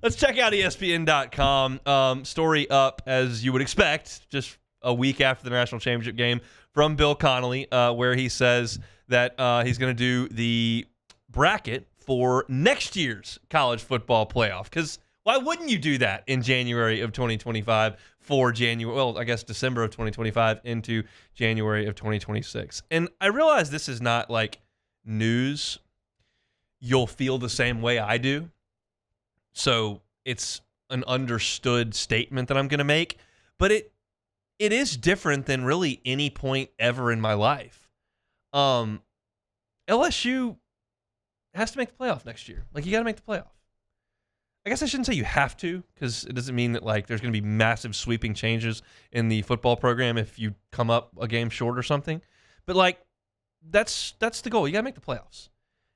Let's check out ESPN.com. Story up, as you would expect, just a week after the national championship game, from Bill Connelly, where he says that he's going to do the bracket for next year's college football playoff. Because why wouldn't you do that in January of 2025 for December of 2025 into January of 2026? And I realize this is not like news you'll feel the same way I do. So it's an understood statement that I'm going to make, but it is different than really any point ever in my life. LSU has to make the playoff next year. Like, you got to make the playoff. I guess I shouldn't say you have to, because it doesn't mean that like there's going to be massive sweeping changes in the football program if you come up a game short or something. But like that's the goal. You got to make the playoffs.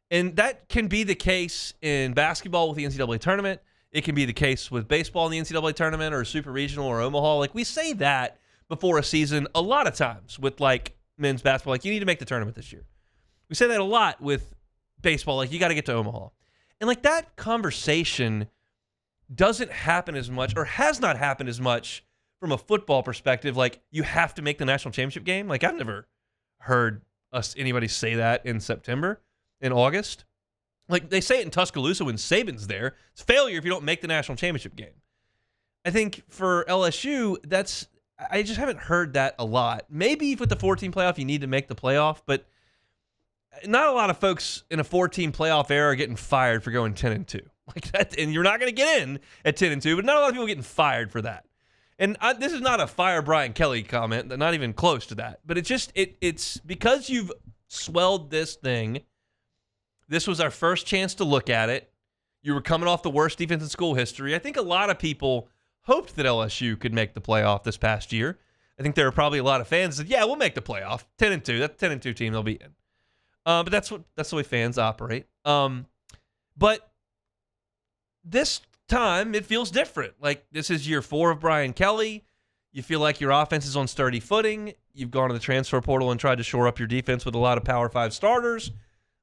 And that can be the case in basketball with the NCAA tournament. It can be the case with baseball in the NCAA tournament or Super Regional or Omaha. Like, we say that before a season a lot of times with like men's basketball. Like, you need to make the tournament this year. We say that a lot with baseball. Like, you got to get to Omaha. And like, that conversation doesn't happen as much, or has not happened as much from a football perspective. Like, you have to make the national championship game. Like, I've never heard anybody say that in September. In August. Like, they say it in Tuscaloosa when Saban's there. It's failure if you don't make the national championship game. I think for LSU, I just haven't heard that a lot. Maybe with the 14 playoff, you need to make the playoff, but not a lot of folks in a 14 playoff era are getting fired for going 10-2. Like that, and you're not going to get in at 10-2, but not a lot of people getting fired for that. And this is not a fire Brian Kelly comment, not even close to that. But it's because you've swelled this thing. This was our first chance to look at it. You were coming off the worst defense in school history. I think a lot of people hoped that LSU could make the playoff this past year. I think there were probably a lot of fans that said, yeah, we'll make the playoff. 10-2. That's a 10-2 team they'll be in. But that's the way fans operate. But this time, it feels different. Like, this is year 4 of Brian Kelly. You feel like your offense is on sturdy footing. You've gone to the transfer portal and tried to shore up your defense with a lot of Power 5 starters.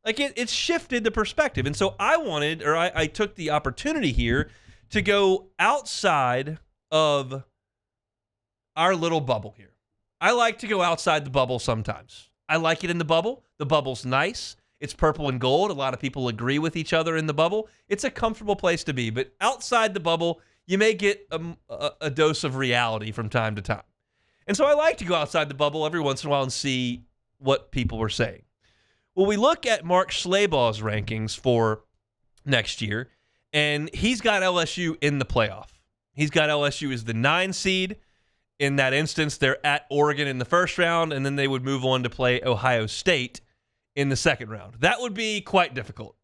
Like, it's shifted the perspective. And so I took the opportunity here to go outside of our little bubble here. I like to go outside the bubble sometimes. I like it in the bubble. The bubble's nice. It's purple and gold. A lot of people agree with each other in the bubble. It's a comfortable place to be. But outside the bubble, you may get a dose of reality from time to time. And so I like to go outside the bubble every once in a while and see what people are saying. Well, we look at Mark Schlabach's rankings for next year, and he's got LSU in the playoff. He's got LSU as the 9 seed. In that instance, they're at Oregon in the first round, and then they would move on to play Ohio State in the second round. That would be quite difficult.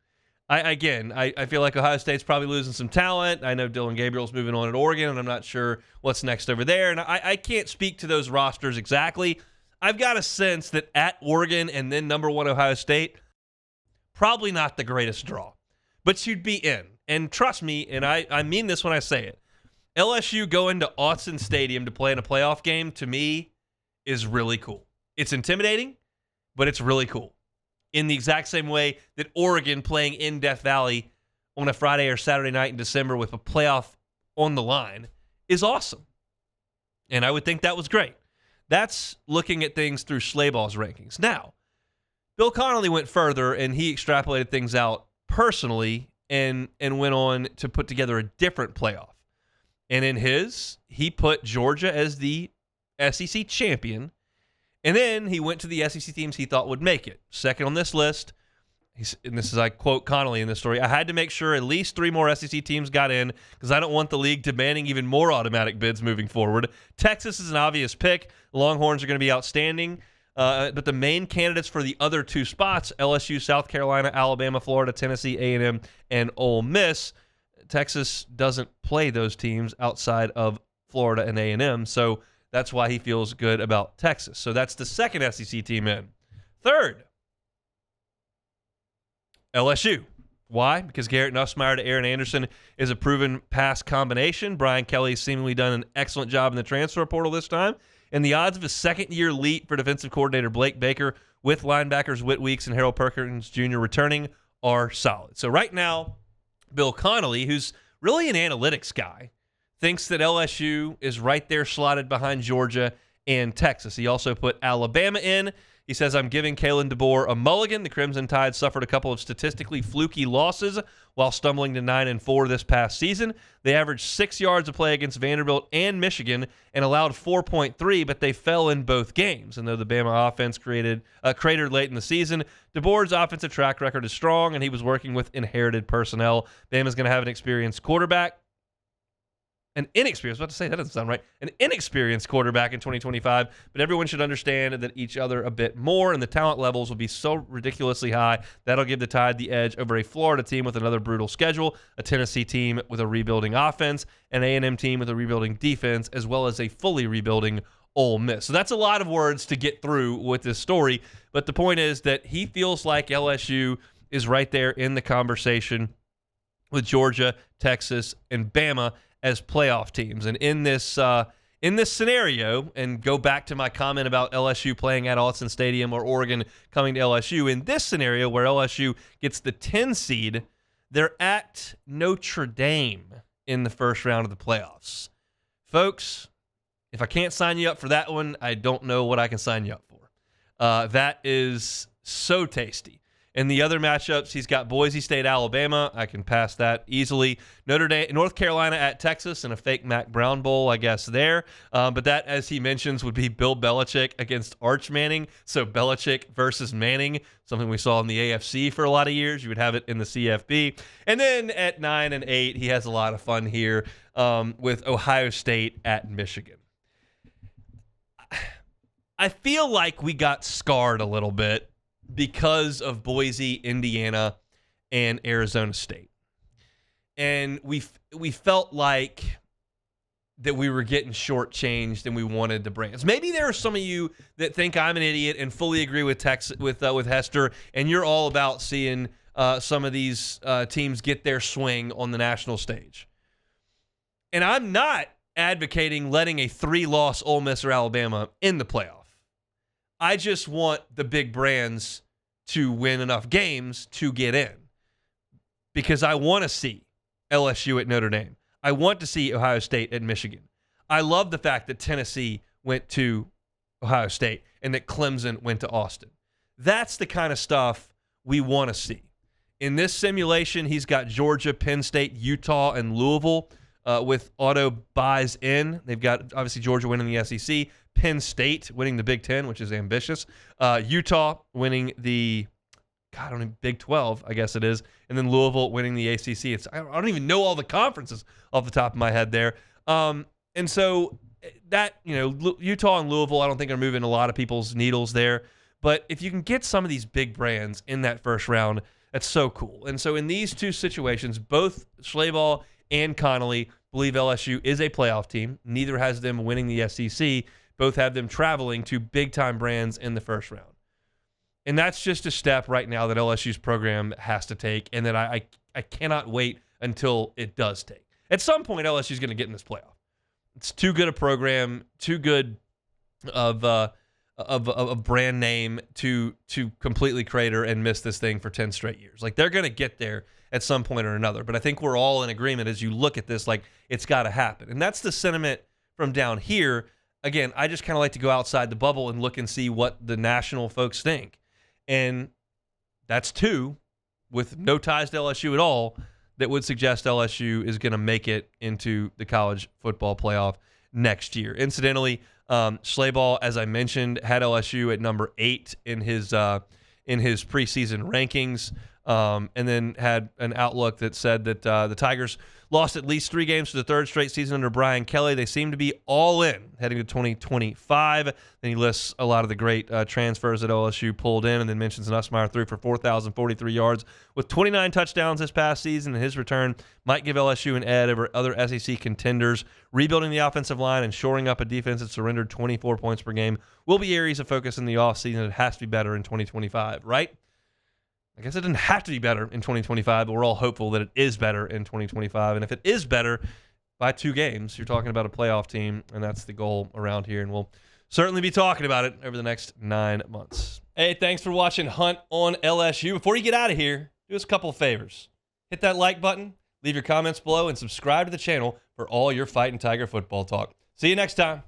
I feel like Ohio State's probably losing some talent. I know Dylan Gabriel's moving on at Oregon, and I'm not sure what's next over there. And I can't speak to those rosters exactly. I've got a sense that at Oregon and then number 1 Ohio State, probably not the greatest draw. But you'd be in. And trust me, and I mean this when I say it, LSU going to Autzen Stadium to play in a playoff game, to me, is really cool. It's intimidating, but it's really cool. In the exact same way that Oregon playing in Death Valley on a Friday or Saturday night in December with a playoff on the line is awesome. And I would think that was great. That's looking at things through Schlabach's rankings. Now, Bill Connelly went further, and he extrapolated things out personally and went on to put together a different playoff. And in his, he put Georgia as the SEC champion, and then he went to the SEC teams he thought would make it. Second on this list, and this is, I quote Connelly in this story, I had to make sure at least 3 more SEC teams got in because I don't want the league demanding even more automatic bids moving forward. Texas is an obvious pick. The Longhorns are going to be outstanding. But the main candidates for the other 2 spots, LSU, South Carolina, Alabama, Florida, Tennessee, A&M, and Ole Miss. Texas doesn't play those teams outside of Florida and A&M, so that's why he feels good about Texas. So that's the second SEC team in. Third, LSU. Why? Because Garrett Nussmeier to Aaron Anderson is a proven pass combination. Brian Kelly's seemingly done an excellent job in the transfer portal this time. And the odds of a second-year leap for defensive coordinator Blake Baker with linebackers Whit Weeks and Harold Perkins Jr. returning are solid. So right now, Bill Connelly, who's really an analytics guy, thinks that LSU is right there slotted behind Georgia and Texas. He also put Alabama in. He says, I'm giving Kalen DeBoer a mulligan. The Crimson Tide suffered a couple of statistically fluky losses while stumbling to 9-4 this past season. They averaged 6 yards of play against Vanderbilt and Michigan and allowed 4.3, but they fell in both games. And though the Bama offense cratered late in the season, DeBoer's offensive track record is strong, and he was working with inherited personnel. Bama's going to have an experienced quarterback. An inexperienced quarterback in 2025, but everyone should understand that each other a bit more, and the talent levels will be so ridiculously high that'll give the Tide the edge over a Florida team with another brutal schedule, a Tennessee team with a rebuilding offense, an A&M team with a rebuilding defense, as well as a fully rebuilding Ole Miss. So that's a lot of words to get through with this story, but the point is that he feels like LSU is right there in the conversation with Georgia, Texas, and Bama as playoff teams. And in this scenario, and go back to my comment about LSU playing at Autzen Stadium or Oregon coming to LSU, in this scenario where LSU gets the 10 seed, they're at Notre Dame in the first round of the playoffs. Folks, if I can't sign you up for that one, I don't know what I can sign you up for. That is so tasty. In the other matchups, he's got Boise State, Alabama. I can pass that easily. Notre Dame, North Carolina at Texas in a fake Mac Brown Bowl, I guess, there. But that, as he mentions, would be Bill Belichick against Arch Manning. So Belichick versus Manning, something we saw in the AFC for a lot of years. You would have it in the CFB. And then at 9 and 8, he has a lot of fun here with Ohio State at Michigan. I feel like we got scarred a little bit because of Boise, Indiana, and Arizona State. And we felt like that we were getting shortchanged and we wanted the brands. Maybe there are some of you that think I'm an idiot and fully agree with Hester, and you're all about seeing some of these teams get their swing on the national stage. And I'm not advocating letting a 3-loss Ole Miss or Alabama in the playoff. I just want the big brands to win enough games to get in, because I want to see LSU at Notre Dame. I want to see Ohio State at Michigan. I love the fact that Tennessee went to Ohio State and that Clemson went to Austin. That's the kind of stuff we want to see. In this simulation, he's got Georgia, Penn State, Utah, and Louisville with auto buys in. They've got, obviously, Georgia winning the SEC. Penn State winning the Big Ten, which is ambitious. Utah winning the, Big 12, I guess it is. And then Louisville winning the ACC. I don't even know all the conferences off the top of my head there. And so that, Utah and Louisville, I don't think are moving a lot of people's needles there. But if you can get some of these big brands in that first round, that's so cool. And so in these two situations, both Schlabach and Connelly believe LSU is a playoff team. Neither has them winning the SEC. Both have them traveling to big-time brands in the first round. And that's just a step right now that LSU's program has to take, and that I cannot wait until it does take. At some point, LSU's going to get in this playoff. It's too good a program, too good of a brand name to completely crater and miss this thing for 10 straight years. Like, they're going to get there at some point or another. But I think we're all in agreement as you look at this, like, it's got to happen. And that's the sentiment from down here. Again, I just kind of like to go outside the bubble and look and see what the national folks think. And that's two, with no ties to LSU at all, that would suggest LSU is going to make it into the college football playoff next year. Incidentally, Schlabach, as I mentioned, had LSU at number 8 in his preseason rankings, and then had an outlook that said that the Tigers lost at least 3 games for the 3rd straight season under Brian Kelly. They seem to be all in heading to 2025. Then he lists a lot of the great transfers that LSU pulled in, and then mentions Nussmeier threw for 4,043 yards with 29 touchdowns this past season. And his return might give LSU an edge over other SEC contenders. Rebuilding the offensive line and shoring up a defense that surrendered 24 points per game will be areas of focus in the offseason. It has to be better in 2025, right? I guess it didn't have to be better in 2025, but we're all hopeful that it is better in 2025. And if it is better by 2 games, you're talking about a playoff team, and that's the goal around here. And we'll certainly be talking about it over the next 9 months. Hey, thanks for watching Hunt on LSU. Before you get out of here, do us a couple of favors. Hit that like button. Leave your comments below and subscribe to the channel for all your Fighting Tiger football talk. See you next time.